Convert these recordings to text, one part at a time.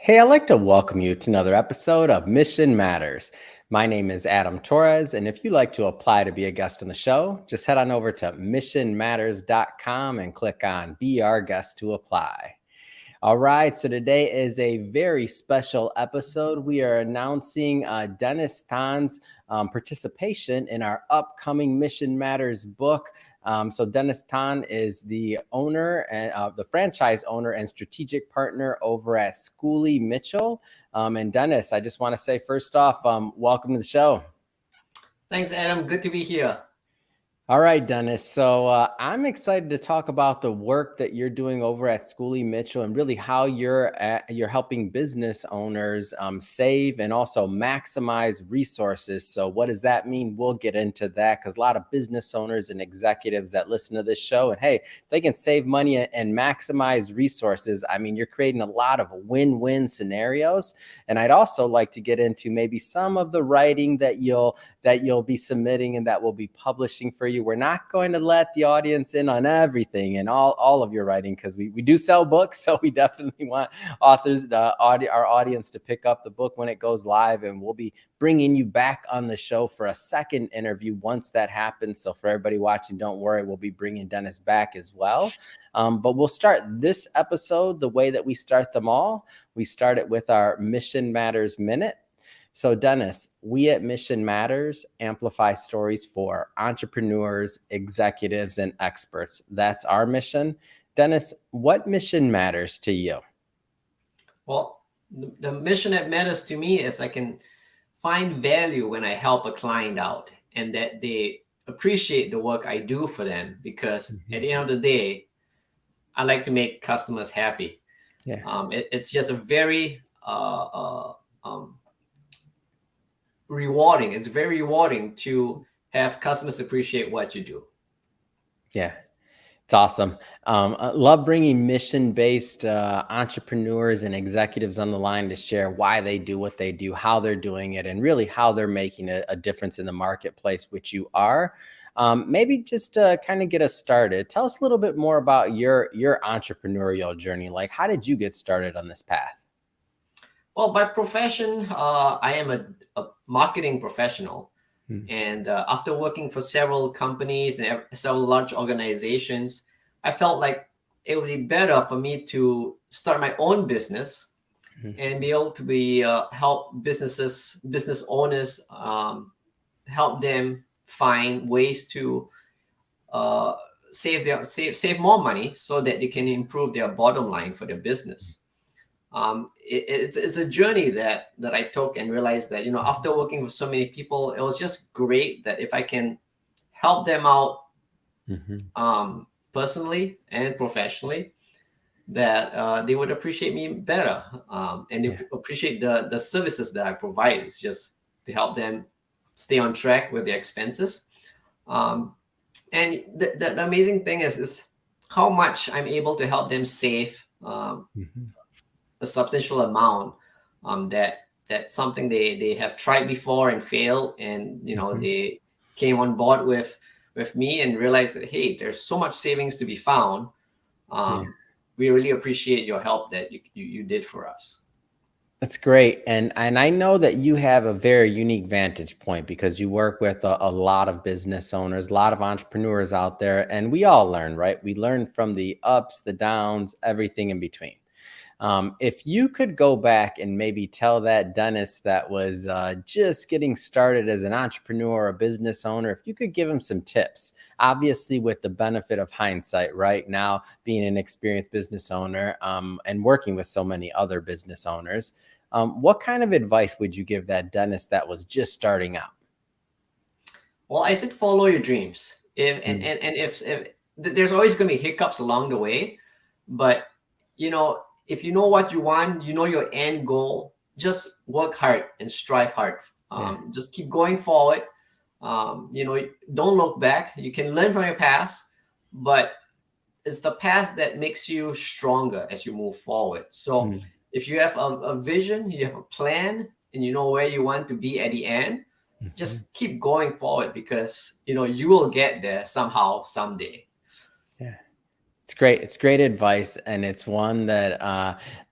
Hey, I'd like to welcome you to another episode of Mission Matters. My name is Adam Torres, and if you'd like to apply to be a guest on the show, just head on over to missionmatters.com and click on Be Our Guest to apply. All right, so today is a very special episode. We are announcing Denis Tan's participation in our upcoming Mission Matters book. So Denis Tan is the owner and the franchise owner and strategic partner over at Schooly Mitchell. And Denis, I just want to say first off, welcome to the show. Thanks, Adam. Good to be here. All right, Denis. So I'm excited to talk about the work that you're doing over at Schooly Mitchell and really how you're helping business owners save and also maximize resources. So what does that mean? We'll get into that because a lot of business owners and executives that listen to this show, and hey, if they can save money and maximize resources, I mean, you're creating a lot of win-win scenarios. And I'd also like to get into maybe some of the writing that you'll be submitting and that we'll be publishing for you. We're not going to let the audience in on everything and all of your writing because we do sell books. So we definitely want authors, our audience to pick up the book when it goes live. And we'll be bringing you back on the show for a second interview once that happens. So for everybody watching, don't worry, we'll be bringing Denis back as well. But we'll start this episode the way that we start them all. We start it with our Mission Matters Minute. So Denis, we at Mission Matters amplify stories for entrepreneurs, executives, and experts. That's our mission. Denis, what mission matters to you? Well, the mission that matters to me is I can find value when I help a client out and that they appreciate the work I do for them because at the end of the day, I like to make customers happy. Yeah. It's just a very rewarding. It's very rewarding to have customers appreciate what you do. Yeah, it's awesome. I love bringing mission-based entrepreneurs and executives on the line to share why they do what they do, how they're doing it, and really how they're making a difference in the marketplace, which you are. Maybe just to kind of get us started, tell us a little bit more about your entrepreneurial journey. Like, how did you get started on this path? Well, by profession, I am a marketing professional. And after working for several companies and several large organizations, I felt like it would be better for me to start my own business and be able to help business owners, help them find ways to save more money so that they can improve their bottom line for their business. It's a journey that I took and realized that, after working with so many people, it was just great that if I can help them out personally and professionally, that they would appreciate me better and they appreciate the services that I provide. It's just to help them stay on track with their expenses. And the amazing thing is how much I'm able to help them save a substantial amount that's something they have tried before and failed, and they came on board with me and realized that, hey, there's so much savings to be found. We really appreciate your help that you did for us. That's great. And I know that you have a very unique vantage point because you work with a lot of business owners, a lot of entrepreneurs out there, and we all learn, right? We learn from the ups, the downs, everything in between. If you could go back and maybe tell that Denis that was just getting started as an entrepreneur or a business owner, if you could give him some tips, obviously with the benefit of hindsight right now, being an experienced business owner and working with so many other business owners, what kind of advice would you give that Denis that was just starting out? Well, I said follow your dreams. If there's always going to be hiccups along the way, but if you know what you want, your end goal, just work hard and strive hard. Just keep going forward. Don't look back. You can learn from your past, but it's the past that makes you stronger as you move forward. So if you have a vision, you have a plan, and you know where you want to be at the end, just keep going forward because, you will get there somehow, someday. Yeah. It's great. It's great advice, and it's one that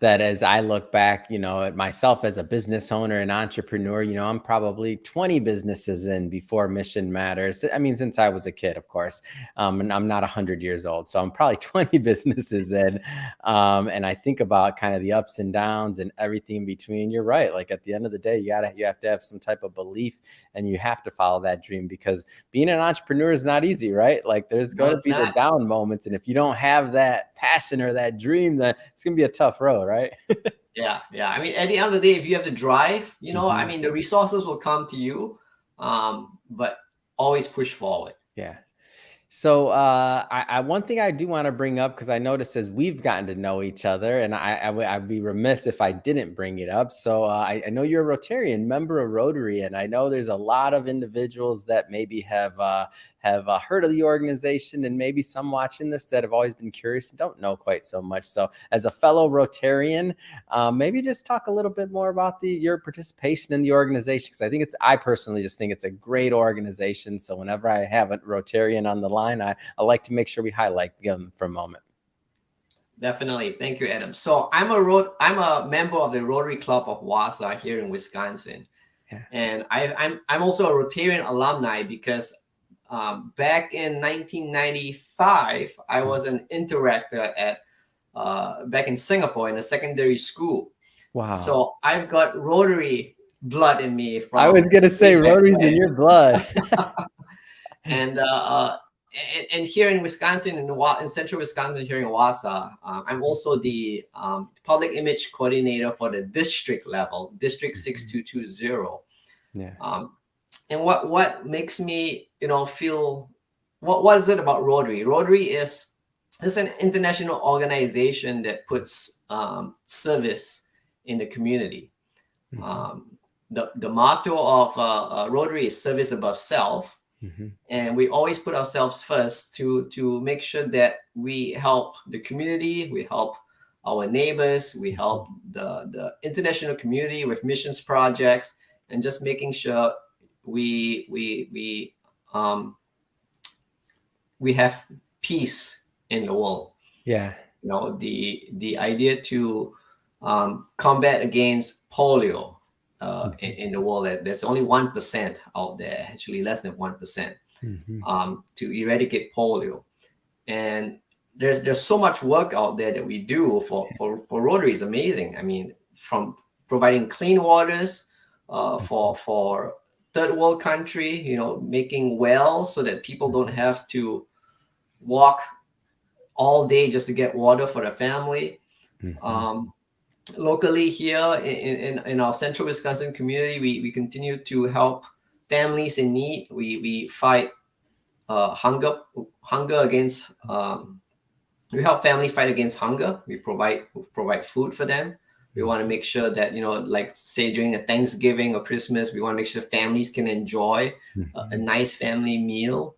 as I look back, at myself as a business owner and entrepreneur, I'm probably 20 businesses in before Mission Matters. I mean, since I was a kid, of course, and I'm not 100 years old, so I'm probably 20 businesses in. And I think about kind of the ups and downs and everything in between. You're right. Like at the end of the day, you have to have some type of belief, and you have to follow that dream, because being an entrepreneur is not easy, right? Like there's No, going to it's be the not. down moments. And if you don't have that passion or that dream, then it's going to be a tough road, right? Yeah, yeah. I mean, at the end of the day, if you have the drive, I Mhm. mean, the resources will come to you, but always push forward. Yeah. So, one thing I do want to bring up, because I noticed as we've gotten to know each other, and I'd be remiss if I didn't bring it up. So, I know you're a Rotarian, member of Rotary, and I know there's a lot of individuals that maybe have heard of the organization, and maybe some watching this that have always been curious and don't know quite so much. So, as a fellow Rotarian, maybe just talk a little bit more about your participation in the organization, because I personally just think it's a great organization. So whenever I have a Rotarian on the line, I like to make sure we highlight them for a moment. Definitely. Thank you, Adam. So I'm a member of the Rotary Club of Wausau here in Wisconsin. Yeah. And I'm also a Rotarian alumni because back in 1995, I was an interactor at back in Singapore in a secondary school. Wow. So I've got Rotary blood in me from I was gonna say way back Rotary's in when. your blood. And here in Wisconsin, in central Wisconsin, here in Wausau, I'm also the public image coordinator for the district level, District 6220. Yeah. And what makes me, feel, what is it about Rotary? Rotary is an international organization that puts service in the community. The motto of Rotary is service above self. And we always put ourselves first to make sure that we help the community, we help our neighbors, we help the international community with missions projects, and just making sure we have peace in the world. Yeah. The idea to combat against polio. In the world, that there's only 1% out there, actually less than 1%, to eradicate polio. And there's so much work out there that we do for Rotary is amazing. I mean, from providing clean waters for third world country, making wells so that people don't have to walk all day just to get water for their family. Locally here in our central Wisconsin community, we continue to help families in need. We fight hunger against. We help family fight against hunger. We provide food for them. We want to make sure that, like say during a Thanksgiving or Christmas, we want to make sure families can enjoy a nice family meal.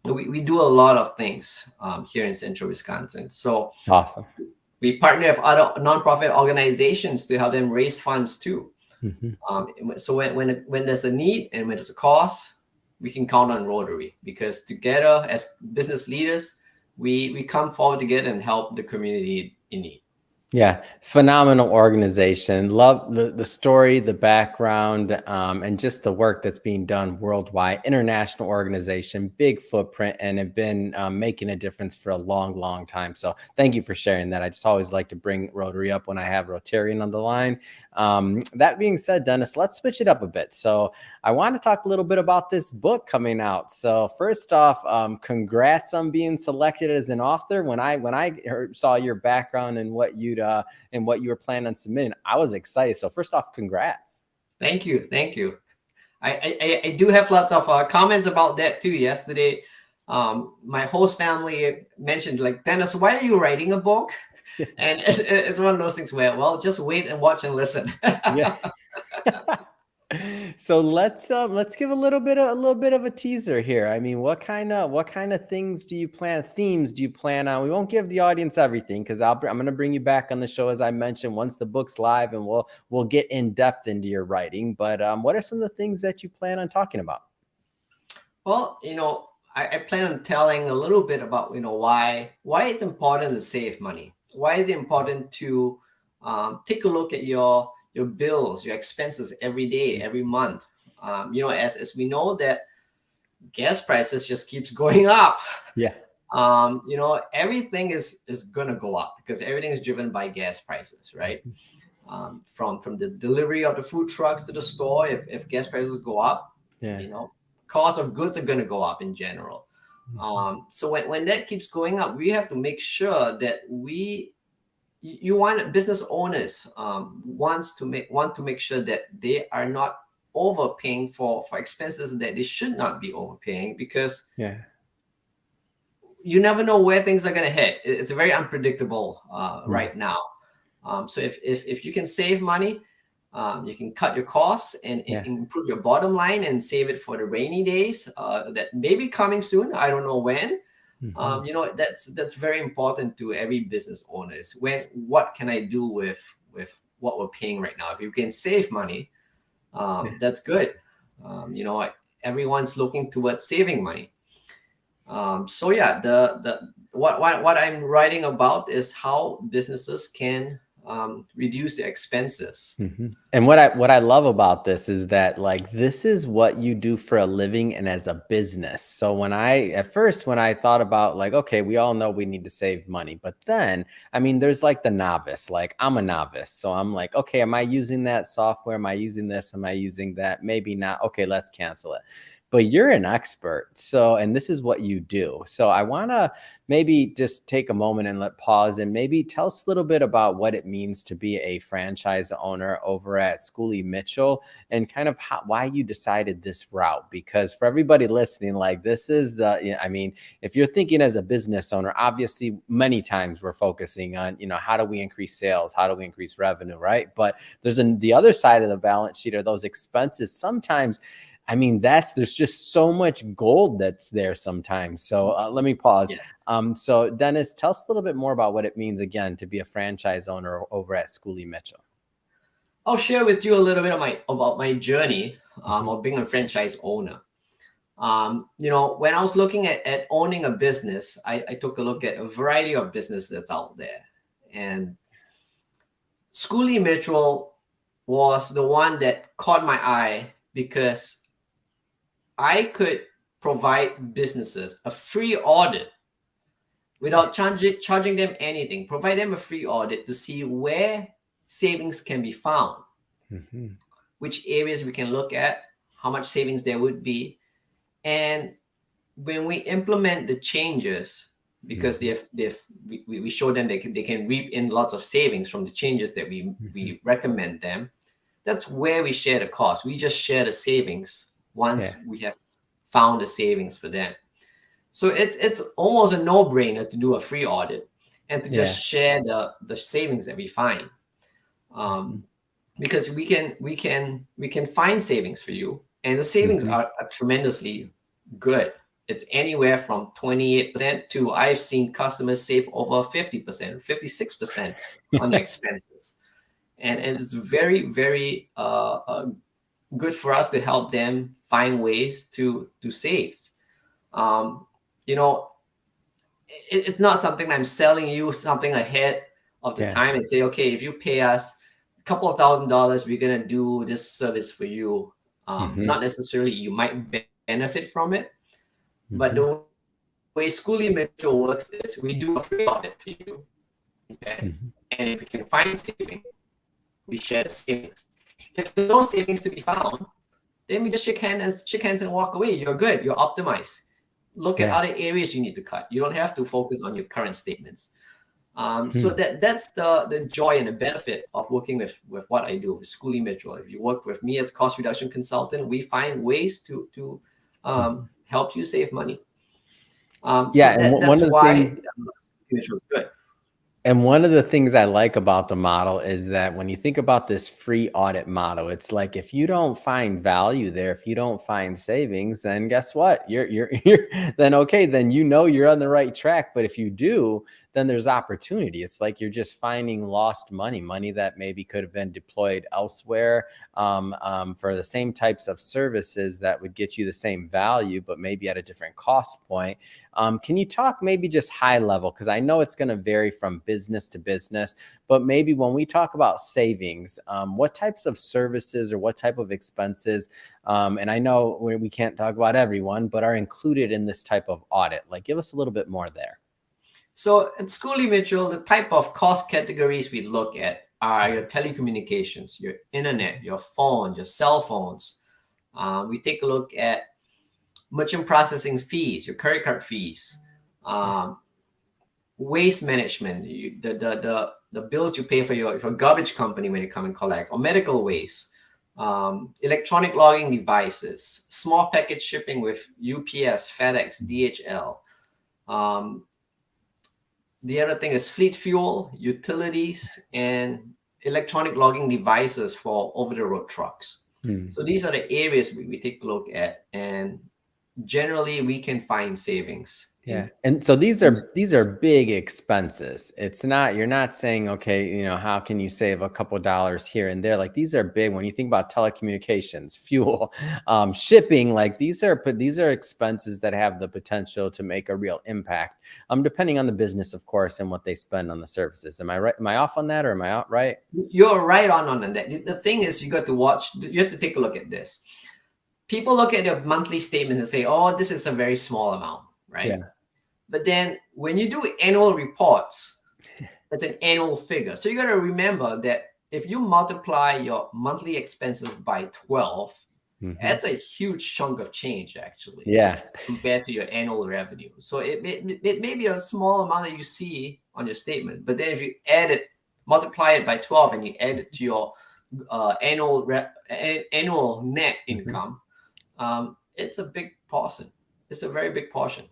We do a lot of things here in central Wisconsin. So awesome. We partner with other nonprofit organizations to help them raise funds too. So when there's a need and when there's a cause, we can count on Rotary, because together as business leaders, we come forward together and help the community in need. Yeah, phenomenal organization. Love the story, the background, and just the work that's being done worldwide. International organization, big footprint, and have been making a difference for a long, long time. So thank you for sharing that. I just always like to bring Rotary up when I have Rotarian on the line. That being said, Dennis, let's switch it up a bit. So I want to talk a little bit about this book coming out. So first off, congrats on being selected as an author. When I saw your background and what you were planning on submitting, I was excited. So first off, congrats. Thank you. I do have lots of comments about that too. Yesterday, my host family mentioned, like, Dennis, why are you writing a book? And it's one of those things where, well, just wait and watch and listen. Yeah. So let's give a little bit of a teaser here. I mean, what kind of themes do you plan on? We won't give the audience everything, because I'm going to bring you back on the show, as I mentioned, once the book's live, and we'll get in depth into your writing. But what are some of the things that you plan on talking about? Well, I plan on telling a little bit about why it's important to save money. Why is it important to take a look at your bills, your expenses every day, every month? As we know that gas prices just keeps going up. Yeah. Everything is gonna go up because everything is driven by gas prices, right? From the delivery of the food trucks to the store, if gas prices go up, Yeah. cost of goods are going to go up in general. So when that keeps going up, we have to make sure that you want business owners want to make sure that they are not overpaying for expenses that they should not be overpaying, because Yeah. you never know where things are going to hit. It's very unpredictable right now. So if you can save money, you can cut your costs and improve your bottom line and save it for the rainy days that may be coming soon. I don't know when. That's very important to every business owners. What can I do with what we're paying right now? If you can save money, that's good. Everyone's looking towards saving money. So yeah, what I'm writing about is how businesses can reduce their expenses. And what I love about this is that, like, this is what you do for a living and as a business. So when I thought about, like, okay, we all know we need to save money, but then, I mean, there's like the novice, like I'm a novice. So I'm like, okay, am I using that software? Am I using this? Am I using that? Maybe not. Okay, let's cancel it. But you're an expert. So, and this is what you do. So I want to maybe just take a moment and pause and maybe tell us a little bit about what it means to be a franchise owner over at Schooly Mitchell, and kind of why you decided this route. Because for everybody listening, like, this is I mean, if you're thinking as a business owner, obviously many times we're focusing on, how do we increase sales? How do we increase revenue? Right. But there's the other side of the balance sheet are those expenses. Sometimes, I mean, there's just so much gold that's there sometimes. So let me pause. Yes. So Dennis, tell us a little bit more about what it means, again, to be a franchise owner over at Schooly Mitchell. I'll share with you a little bit about my journey of being a franchise owner. When I was looking at owning a business, I took a look at a variety of business that's out there. And Schooly Mitchell was the one that caught my eye because I could provide businesses a free audit without charging them anything. Provide them a free audit to see where savings can be found, which areas we can look at, how much savings there would be. And when we implement the changes, because we show them they can reap in lots of savings from the changes that we recommend them, that's where we share the cost. We just share the savings once we have found the savings for them. So it's almost a no-brainer to do a free audit and to just share the savings that we find, because we can find savings for you, and the savings are tremendously good. It's anywhere from 28% to, I've seen customers save over 50%, 56% on their expenses, and it's very, very good for us to help them find ways to save. It's not something I'm selling you something ahead of the time and say, okay, if you pay us a couple of $1,000s, we're gonna do this service for you. Not necessarily you might benefit from it, but the way Schooly Mitchell works is we do a free audit for you, okay? And if we can find savings, we share the savings. If there's no savings to be found, then we just shake hands and walk away. You're good. You're optimized. Look at other areas you need to cut. You don't have to focus on your current statements. So that's the joy and the benefit of working with what I do with Schooly Mitchell. If you work with me as a cost reduction consultant, we find ways to help you save money. That's why Schooly Mitchell is good. And one of the things I like about the model is that when you think about this free audit model, it's like, if you don't find value there, if you don't find savings, then guess what? You're then okay, then you're on the right track. But if you do, then there's opportunity. It's like you're just finding lost money that maybe could have been deployed elsewhere for the same types of services that would get you the same value, but maybe at a different cost point. Can you talk maybe just high level? Because I know it's going to vary from business to business, but maybe when we talk about savings, what types of services or what type of expenses, and I know we can't talk about everyone, but are included in this type of audit? Like, give us a little bit more there. So at Schooly Mitchell, the type of cost categories we look at are your telecommunications, your internet, your phone, your cell phones. We take a look at merchant processing fees, your credit card fees, waste management, the bills you pay for your garbage company when you come and collect, or medical waste, electronic logging devices, small package shipping with UPS, FedEx, DHL. The other thing is fleet fuel, utilities, and electronic logging devices for over-the-road trucks. So these are the areas we take a look at, and generally we can find savings. Yeah. And so these are big expenses. It's not, you're not saying, okay, how can you save a couple dollars here and there? Like, these are big. When you think about telecommunications, fuel, shipping, like these are expenses that have the potential to make a real impact, depending on the business, of course, and what they spend on the services. Am I right? Am I off on that, or am I out right? You're right on that. The thing is, you have to take a look at this. People look at a monthly statement and say, oh, this is a very small amount, right? Yeah. But then when you do annual reports, it's an annual figure. So you got to remember that if you multiply your monthly expenses by 12, that's a huge chunk of change, actually. Yeah. Compared to your annual revenue. So it may be a small amount that you see on your statement, but then if you multiply it by 12 and you add it to your annual net income, it's a big portion. It's a very big portion.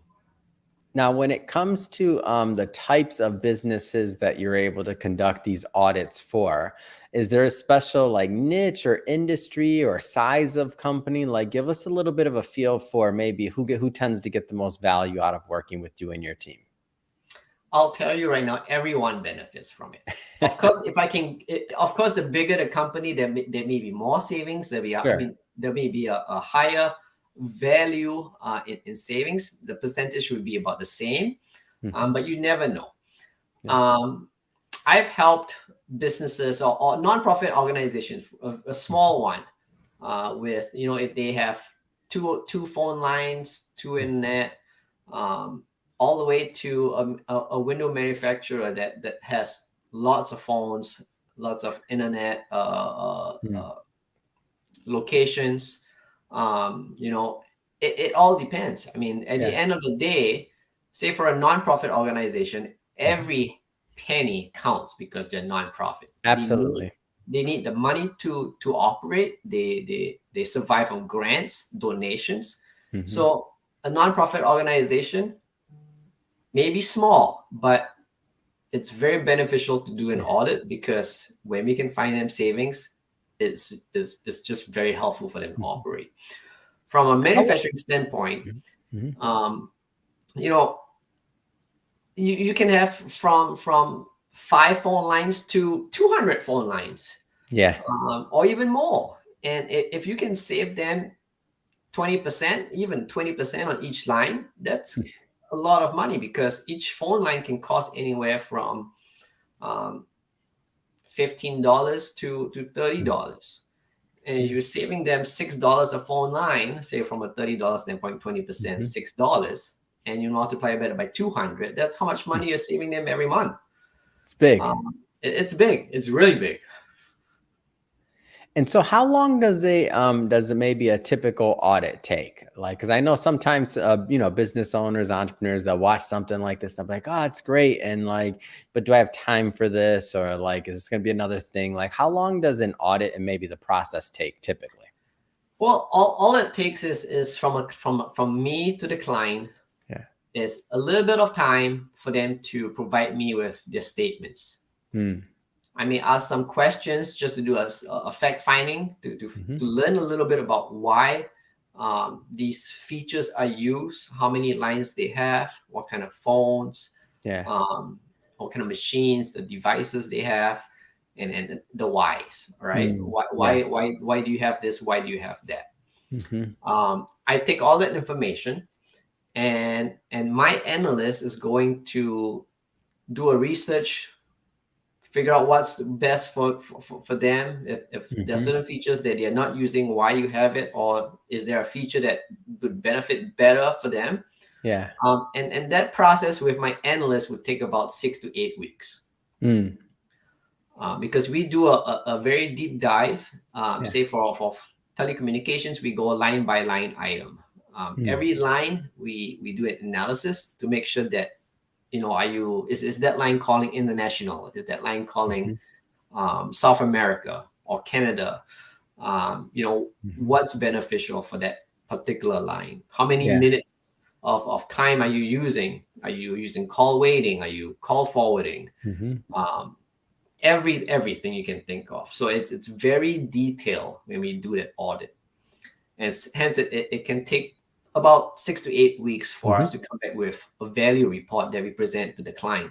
Now, when it comes to the types of businesses that you're able to conduct these audits for, is there a special like niche or industry or size of company? Like, give us a little bit of a feel for maybe who tends to get the most value out of working with you and your team. I'll tell you right now, everyone benefits from it. Of course, the bigger the company, there may be more savings. There may be a higher value in savings. The percentage would be about the same, but you never know. I've helped businesses or nonprofit organizations, a small one, with if they have two phone lines, two internet, all the way to a window manufacturer that has lots of phones, lots of internet locations. It all depends. I mean, at the end of the day, say for a nonprofit organization, every penny counts because they're nonprofit. Absolutely. They need the money to operate. They survive on grants, donations. So a nonprofit organization may be small, but it's very beneficial to do an audit, because when we can find them savings, it's just very helpful for them to operate. From a manufacturing standpoint, you can have from 5 phone lines to 200 phone lines, or even more. And if you can save them 20%, even 20% on each line, that's a lot of money, because each phone line can cost anywhere from $15 to $30. And if you're saving them $6 a phone line, say from a $30 standpoint, 20%, $6, and you multiply it by 200, that's how much money you're saving them every month. It's big. It's big. It's really big. And so how long does maybe a typical audit take? Like, because I know sometimes, business owners, entrepreneurs, they'll watch something like this, they'll be like, oh, it's great. And like, but do I have time for this? Or like, is this going to be another thing? Like, how long does an audit and maybe the process take typically? Well, all it takes is from me to the client, is a little bit of time for them to provide me with their statements. I may ask some questions just to do a fact finding, to learn a little bit about why these features are used, how many lines they have, what kind of phones, what kind of machines, the devices they have, and the whys, right? Yeah. Why do you have this? Why do you have that? Hmm. I take all that information, and my analyst is going to do a research, figure out what's the best for them. If there are Hmm. certain features that they're not using, why you have it, or is there a feature that would benefit better for them? Yeah. And that process with my analyst would take about 6 to 8 weeks. Mm. Because we do a very deep dive. Yeah. Say for telecommunications, we go line by line item. Mm. Every line we do an analysis to make sure that, is that line calling international? Is that line calling Hmm. South America or Canada? Hmm. What's beneficial for that particular line? How many Yeah. minutes of time are you using? Are you using call waiting? Are you call forwarding? Hmm. Um, everything you can think of. So it's very detailed when we do that audit, and hence it can take about 6 to 8 weeks for us Hmm. to come back with a value report that we present to the client.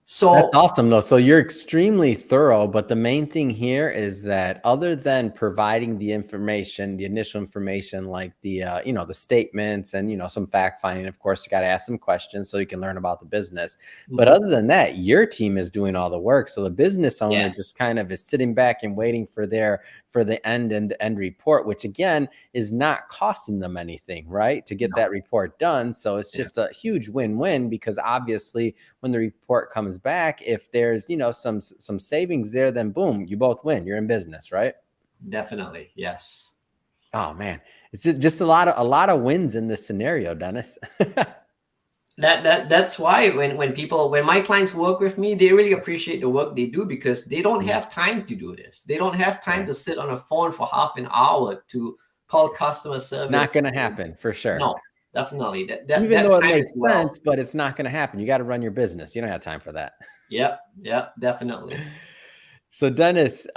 That's So awesome, though. So you're extremely thorough, but the main thing here is that other than providing the information, the initial information, like the statements and, some fact finding, of course, you got to ask some questions so you can learn about the business. But mhm, other than that, your team is doing all the work. So the business owner just yes, kind of is sitting back and waiting for the end report, which again is not costing them anything, right? To get no, that report done. So it's yeah, just a huge win-win because obviously when the report comes back, if there's some savings there, then boom, you both win. You're in business, right? definitely, yes. Oh man, it's just a lot of wins in this scenario, Dennis. That's why when my clients work with me, they really appreciate the work they do, because they don't Mm, have time to do this. They don't have time yeah, to sit on a phone for half an hour to call customer not service. going to happen for sure. No, definitely. That Even though it time makes as well. sense, but it's not going to happen. You got to run your business. You don't have time for that. Yep, yep, definitely. So, Dennis,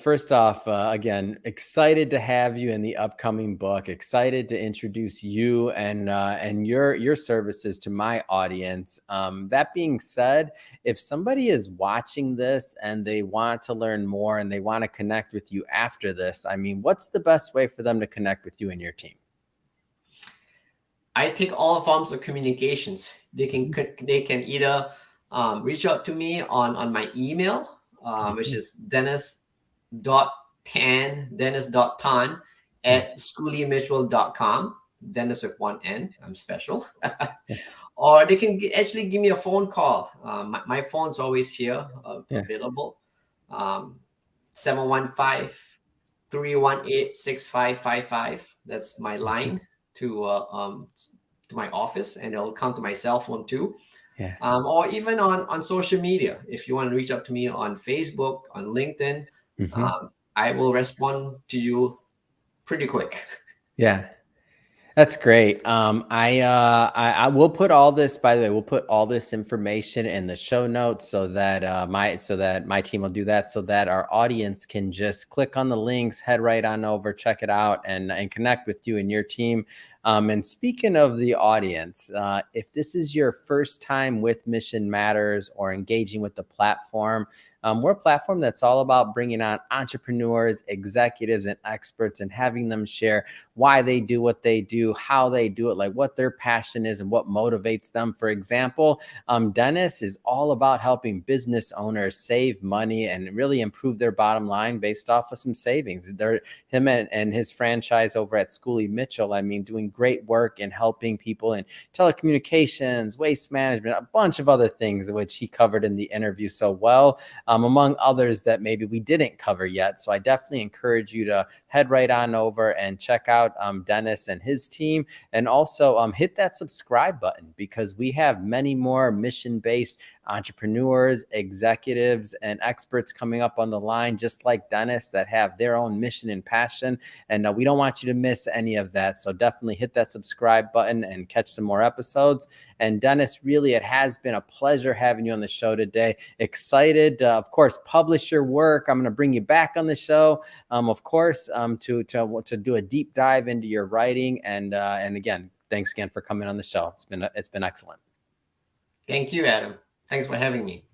first off, again, excited to have you in the upcoming book. Excited to introduce you and your services to my audience. That being said, if somebody is watching this and they want to learn more and they want to connect with you after this, I mean, what's the best way for them to connect with you and your team? I take all forms of communications. Mhm. They can either reach out to me on my email, which Mhm. is Dennis.tan Yeah. at schoolymitchell.com. Dennis with one N. I'm special. Yeah. Or they can actually give me a phone call. My phone's always here, Yeah. available. Um, 715 That's my Mhm. line to my office, and it'll come to my cell phone too. Yeah. Or even on social media. If you want to reach out to me on Facebook, on LinkedIn, Mhm. I will respond to you pretty quick. Yeah. That's great. I will put all this, by the way, we'll put all this information in the show notes so that my team will do that so that our audience can just click on the links, head right on over, check it out, and connect with you and your team. And speaking of the audience, if this is your first time with Mission Matters or engaging with the platform, we're a platform that's all about bringing on entrepreneurs, executives, and experts and having them share why they do what they do, how they do it, like what their passion is and what motivates them. For example, Deniss is all about helping business owners save money and really improve their bottom line based off of some savings. Him and his franchise over at Schooly Mitchell, I mean, doing great work in helping people in telecommunications, waste management, a bunch of other things, which he covered in the interview so well, among others that maybe we didn't cover yet. So I definitely encourage you to head right on over and check out Deniss and his team. And also hit that subscribe button because we have many more mission-based entrepreneurs, executives, and experts coming up on the line, just like Deniss, that have their own mission and passion. And we don't want you to miss any of that. So definitely hit that subscribe button and catch some more episodes. And Deniss, really, it has been a pleasure having you on the show today. Excited to, of course, publish your work. I'm going to bring you back on the show, of course, to do a deep dive into your writing. And again, thanks again for coming on the show. It's been excellent. Thank you, Adam. Thanks for having me.